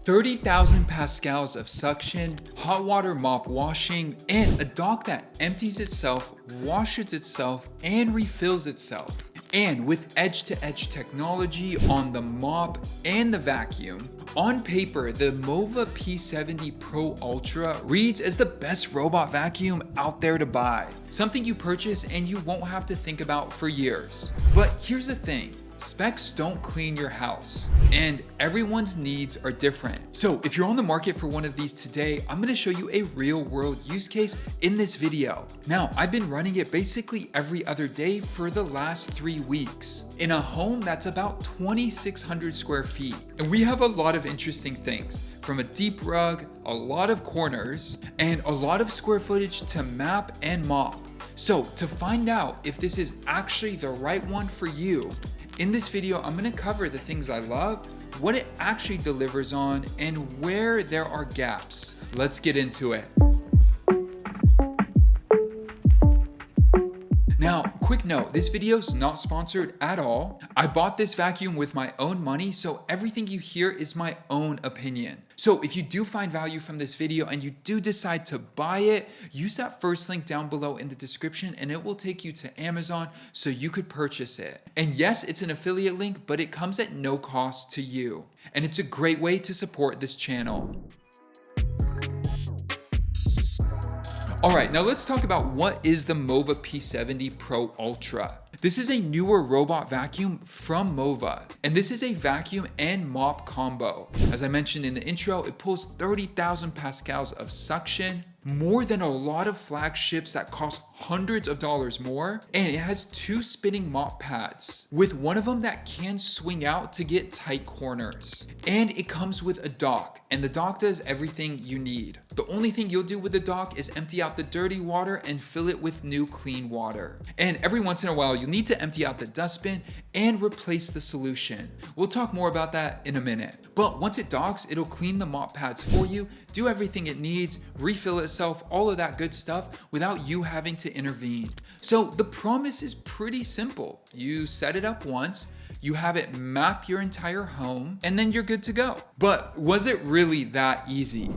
30,000 pascals of suction, hot water mop washing, and a dock that empties itself, washes itself, and refills itself. And with edge-to-edge technology on the mop and the vacuum, on paper, the Mova P70 Pro Ultra reads as the best robot vacuum out there to buy. Something you purchase and you won't have to think about for years. But here's the thing. Specs don't clean your house, and everyone's needs are different. So if you're on the market for one of these today, I'm gonna show you a real world use case in this video. Now, I've been running it basically every other day for the last 3 weeks in a home that's about 2,600 square feet. And we have a lot of interesting things, from a deep rug, a lot of corners, and a lot of square footage to map and mop. So to find out if this is actually the right one for you, in this video, I'm gonna cover the things I love, what it actually delivers on, and where there are gaps. Let's get into it. Now, quick note, this video is not sponsored at all. I bought this vacuum with my own money, so everything you hear is my own opinion. So if you do find value from this video and you do decide to buy it, use that first link down below in the description and it will take you to Amazon so you could purchase it. And yes, it's an affiliate link, but it comes at no cost to you. And it's a great way to support this channel. All right, now let's talk about what is the Mova P70 Pro Ultra. This is a newer robot vacuum from Mova, and this is a vacuum and mop combo. As I mentioned in the intro, it pulls 30,000 pascals of suction, more than a lot of flagships that cost hundreds of dollars more, and it has 2 spinning mop pads, with one of them that can swing out to get tight corners. And it comes with a dock, and the dock does everything you need. The only thing you'll do with the dock is empty out the dirty water and fill it with new clean water. And every once in a while, you'll need to empty out the dustbin and replace the solution. We'll talk more about that in a minute. But once it docks, it'll clean the mop pads for you, do everything it needs, refill itself, all of that good stuff without you having to intervene. So the promise is pretty simple. You set it up once, you have it map your entire home, and then you're good to go. But was it really that easy?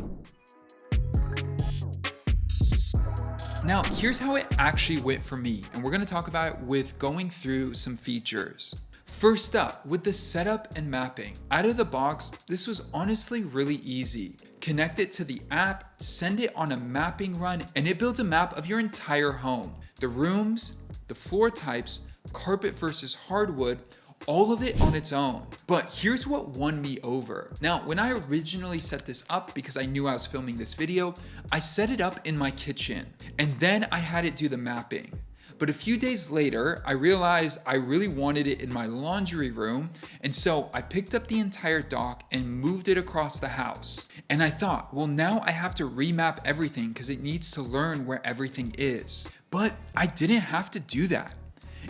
Now, here's how it actually went for me, and we're gonna talk about it with going through some features. First up, with the setup and mapping. Out of the box, this was honestly really easy. Connect it to the app, send it on a mapping run, and it builds a map of your entire home. The rooms, the floor types, carpet versus hardwood, all of it on its own. But here's what won me over. Now, when I originally set this up, because I knew I was filming this video, I set it up in my kitchen, and then I had it do the mapping. But a few days later, I realized I really wanted it in my laundry room, and so I picked up the entire dock and moved it across the house. And I thought, well, now I have to remap everything because it needs to learn where everything is. But I didn't have to do that.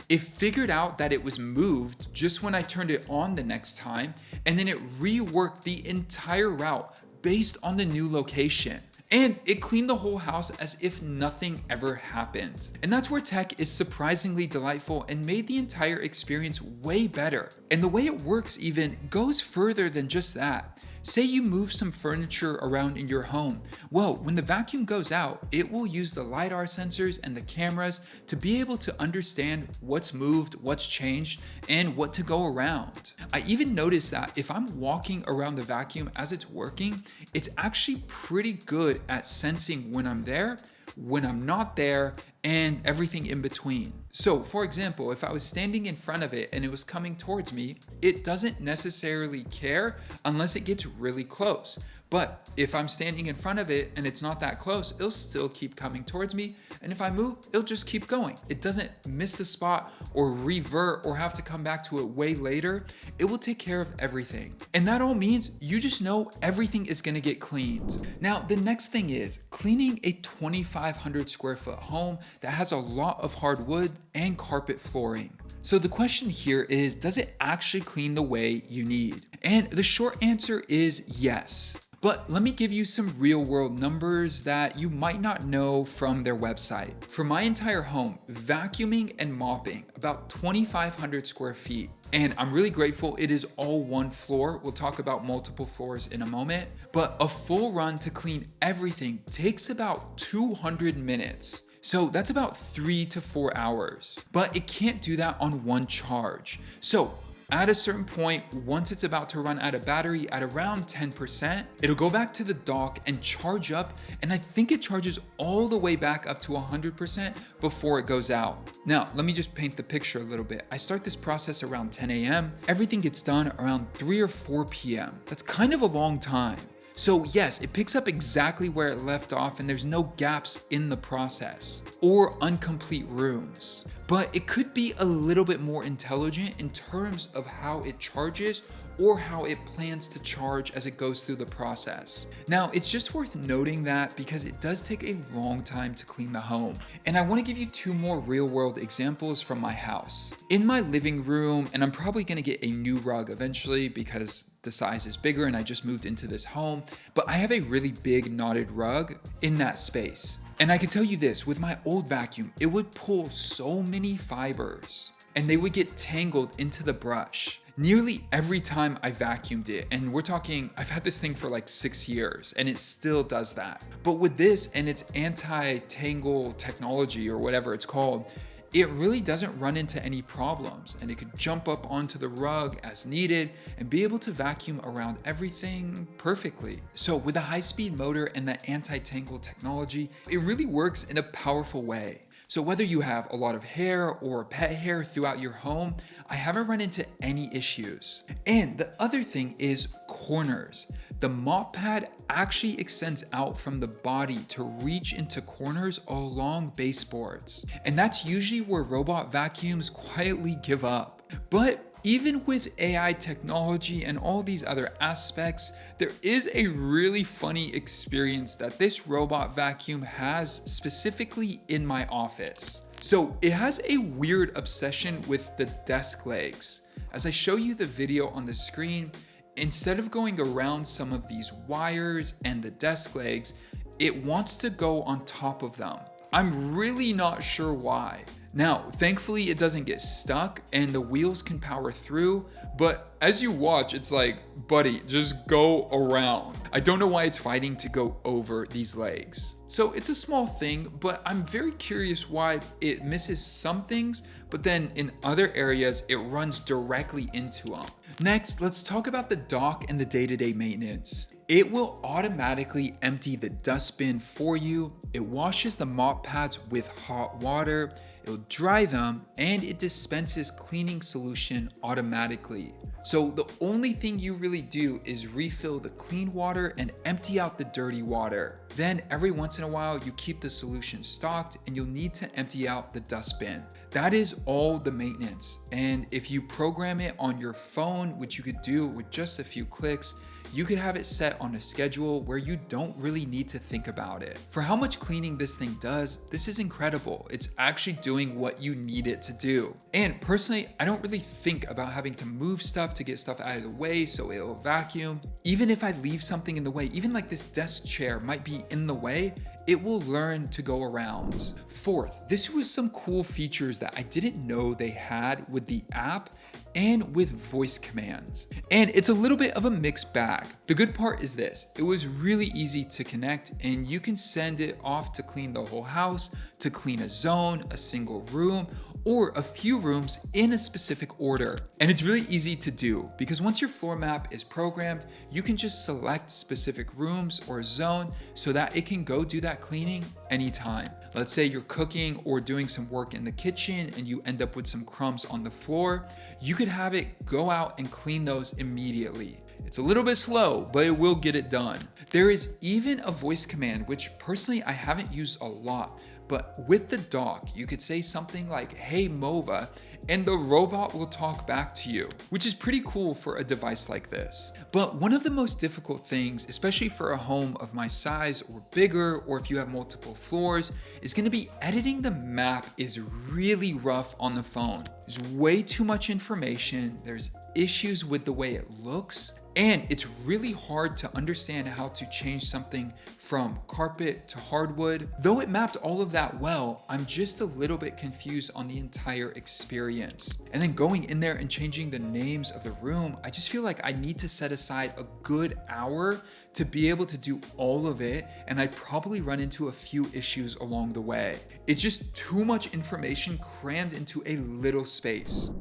It figured out that it was moved just when I turned it on the next time, and then it reworked the entire route based on the new location. And it cleaned the whole house as if nothing ever happened. And that's where tech is surprisingly delightful and made the entire experience way better. And the way it works even goes further than just that. Say you move some furniture around in your home. Well, when the vacuum goes out, it will use the LiDAR sensors and the cameras to be able to understand what's moved, what's changed, and what to go around. I even noticed that if I'm walking around the vacuum as it's working, it's actually pretty good at sensing when I'm there, when I'm not there, and everything in between. So for example, if I was standing in front of it and it was coming towards me, it doesn't necessarily care unless it gets really close. But if I'm standing in front of it and it's not that close, it'll still keep coming towards me. And if I move, it'll just keep going. It doesn't miss the spot or revert or have to come back to it way later. It will take care of everything. And that all means you just know everything is gonna get cleaned. Now, the next thing is cleaning a 2,500 square foot home that has a lot of hardwood and carpet flooring. So the question here is, does it actually clean the way you need? And the short answer is yes. But let me give you some real world numbers that you might not know from their website. For my entire home, vacuuming and mopping, about 2,500 square feet, And I'm really grateful it is all one floor. We'll talk about multiple floors in a moment, but a full run to clean everything takes about 200 minutes. So that's about 3 to 4 hours, but it can't do that on one charge. So at a certain point, once it's about to run out of battery at around 10%, it'll go back to the dock and charge up, and I think it charges all the way back up to 100% before it goes out. Now, let me just paint the picture a little bit. I start this process around 10 a.m. Everything gets done around 3 or 4 p.m. That's kind of a long time. So yes, it picks up exactly where it left off and there's no gaps in the process or incomplete rooms. But it could be a little bit more intelligent in terms of how it charges or how it plans to charge as it goes through the process. Now, it's just worth noting that because it does take a long time to clean the home. And I wanna give you 2 more real world examples from my house. In my living room, and I'm probably gonna get a new rug eventually because the size is bigger and I just moved into this home, but I have a really big knotted rug in that space. And I can tell you this, with my old vacuum, it would pull so many fibers and they would get tangled into the brush nearly every time I vacuumed it. And we're talking, I've had this thing for like 6 years and it still does that. But with this and its anti-tangle technology or whatever it's called, it really doesn't run into any problems and it could jump up onto the rug as needed and be able to vacuum around everything perfectly. So with the high-speed motor and the anti-tangle technology, it really works in a powerful way. So whether you have a lot of hair or pet hair throughout your home, I haven't run into any issues. And the other thing is corners. The mop pad actually extends out from the body to reach into corners along baseboards. And that's usually where robot vacuums quietly give up. But even with AI technology and all these other aspects, there is a really funny experience that this robot vacuum has specifically in my office. So it has a weird obsession with the desk legs. As I show you the video on the screen, instead of going around some of these wires and the desk legs, it wants to go on top of them. I'm really not sure why. Now, thankfully it doesn't get stuck and the wheels can power through, but as you watch, it's like, buddy, just go around. I don't know why it's fighting to go over these legs. So it's a small thing, but I'm very curious why it misses some things, but then in other areas, it runs directly into them. Next, let's talk about the dock and the day-to-day maintenance. It will automatically empty the dustbin for you. It washes the mop pads with hot water, it'll dry them, and it dispenses cleaning solution automatically. So the only thing you really do is refill the clean water and empty out the dirty water. Then every once in a while, you keep the solution stocked and you'll need to empty out the dustbin. That is all the maintenance. And if you program it on your phone, which you could do with just a few clicks, you could have it set on a schedule where you don't really need to think about it. For how much cleaning this thing does, this is incredible. It's actually doing what you need it to do. And personally, I don't really think about having to move stuff to get stuff out of the way so it'll vacuum. Even if I leave something in the way, even like this desk chair might be in the way, it will learn to go around. Fourth, this was some cool features that I didn't know they had with the app and with voice commands. And it's a little bit of a mixed bag. The good part is this, it was really easy to connect and you can send it off to clean the whole house, to clean a zone, a single room, or a few rooms in a specific order. And it's really easy to do because once your floor map is programmed, you can just select specific rooms or a zone so that it can go do that cleaning anytime. Let's say you're cooking or doing some work in the kitchen and you end up with some crumbs on the floor, you could have it go out and clean those immediately. It's a little bit slow, but it will get it done. There is even a voice command, which personally I haven't used a lot, but with the dock, you could say something like, "Hey Mova," and the robot will talk back to you, which is pretty cool for a device like this. But one of the most difficult things, especially for a home of my size or bigger, or if you have multiple floors, is gonna be editing the map is really rough on the phone. There's way too much information, there's issues with the way it looks, And it's really hard to understand how to change something from carpet to hardwood. Though it mapped all of that well, I'm just a little bit confused on the entire experience. And then going in there and changing the names of the room, I just feel like I need to set aside a good hour to be able to do all of it, and I probably run into a few issues along the way. It's just too much information crammed into a little space.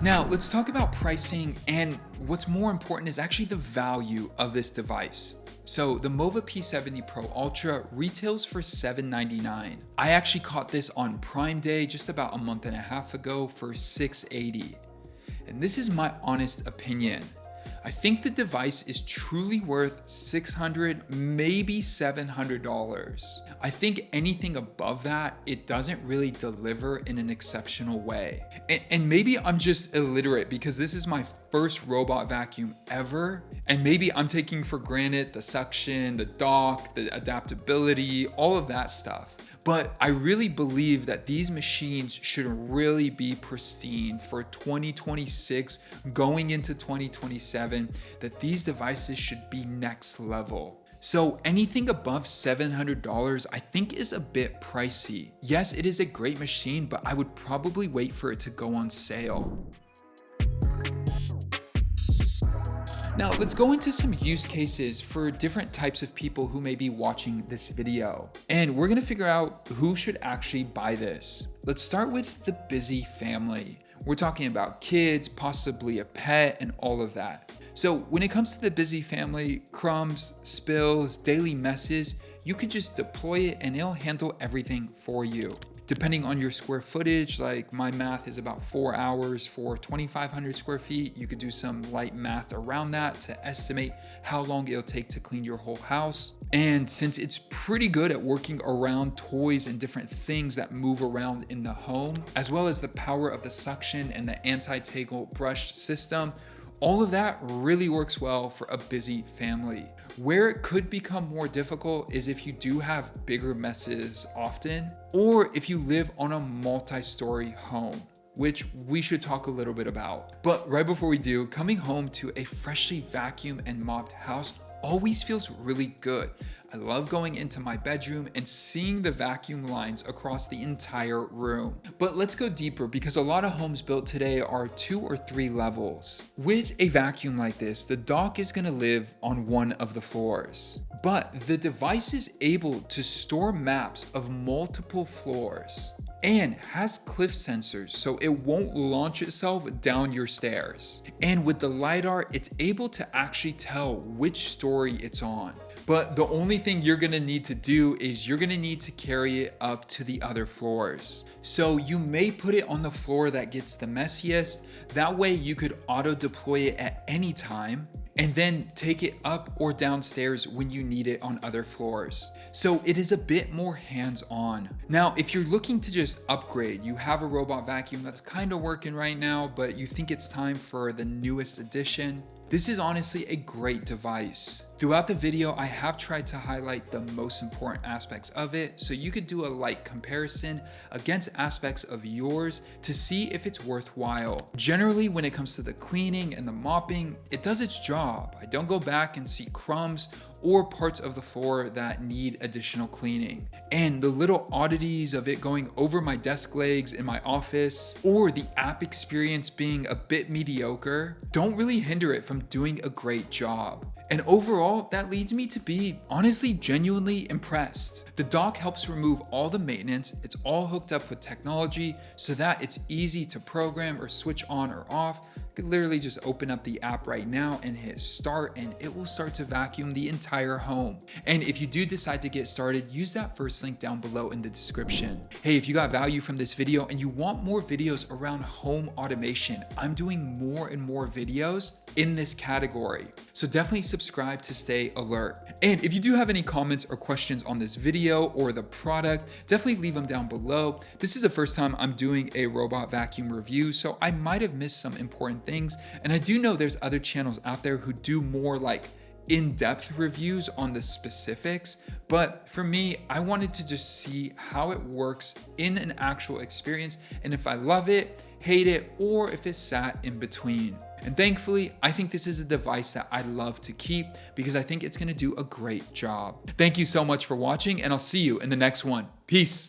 Now, let's talk about pricing, and what's more important is actually the value of this device. So the Mova P70 Pro Ultra retails for $799. I actually caught this on Prime Day just about a month and a half ago for $680. And this is my honest opinion. I think the device is truly worth $600, maybe $700. I think anything above that, it doesn't really deliver in an exceptional way. And maybe I'm just illiterate because this is my first robot vacuum ever. And maybe I'm taking for granted the suction, the dock, the adaptability, all of that stuff. But I really believe that these machines should really be pristine for 2026, going into 2027, that these devices should be next level. So anything above $700 I think is a bit pricey. Yes, it is a great machine, but I would probably wait for it to go on sale. Now let's go into some use cases for different types of people who may be watching this video. And we're gonna figure out who should actually buy this. Let's start with the busy family. We're talking about kids, possibly a pet, and all of that. So when it comes to the busy family, crumbs, spills, daily messes, you can just deploy it and it'll handle everything for you. Depending on your square footage, like my math is about 4 hours for 2,500 square feet. You could do some light math around that to estimate how long it'll take to clean your whole house. And since it's pretty good at working around toys and different things that move around in the home, as well as the power of the suction and the anti-tangle brush system, all of that really works well for a busy family. Where it could become more difficult is if you do have bigger messes often, or if you live on a multi-story home, which we should talk a little bit about. But right before we do, coming home to a freshly vacuumed and mopped house always feels really good. I love going into my bedroom and seeing the vacuum lines across the entire room. But let's go deeper because a lot of homes built today are 2 or 3 levels. With a vacuum like this, the dock is gonna live on one of the floors. But the device is able to store maps of multiple floors and has cliff sensors so it won't launch itself down your stairs. And with the LiDAR, it's able to actually tell which story it's on. But the only thing you're gonna need to do is you're gonna need to carry it up to the other floors. So you may put it on the floor that gets the messiest. That way you could auto deploy it at any time and then take it up or downstairs when you need it on other floors. So it is a bit more hands-on. Now, if you're looking to just upgrade, you have a robot vacuum that's kind of working right now, but you think it's time for the newest edition, this is honestly a great device. Throughout the video, I have tried to highlight the most important aspects of it so you could do a light comparison against aspects of yours to see if it's worthwhile. Generally, when it comes to the cleaning and the mopping, it does its job. I don't go back and see crumbs or parts of the floor that need additional cleaning. And the little oddities of it going over my desk legs in my office, or the app experience being a bit mediocre, don't really hinder it from doing a great job. And overall, that leads me to be honestly genuinely impressed. The dock helps remove all the maintenance. It's all hooked up with technology so that it's easy to program or switch on or off. You could literally just open up the app right now and hit start and it will start to vacuum the entire home. And if you do decide to get started, use that first link down below in the description. Hey, if you got value from this video and you want more videos around home automation, I'm doing more and more videos in this category. So definitely subscribe to stay alert. And if you do have any comments or questions on this video or the product, definitely leave them down below. This is the first time I'm doing a robot vacuum review, so I might have missed some important things. And I do know there's other channels out there who do more like in-depth reviews on the specifics, but for me, I wanted to just see how it works in an actual experience and if I love it, hate it, or if it's sat in between. And thankfully, I think this is a device that I love to keep because I think it's gonna do a great job. Thank you so much for watching, and I'll see you in the next one. Peace.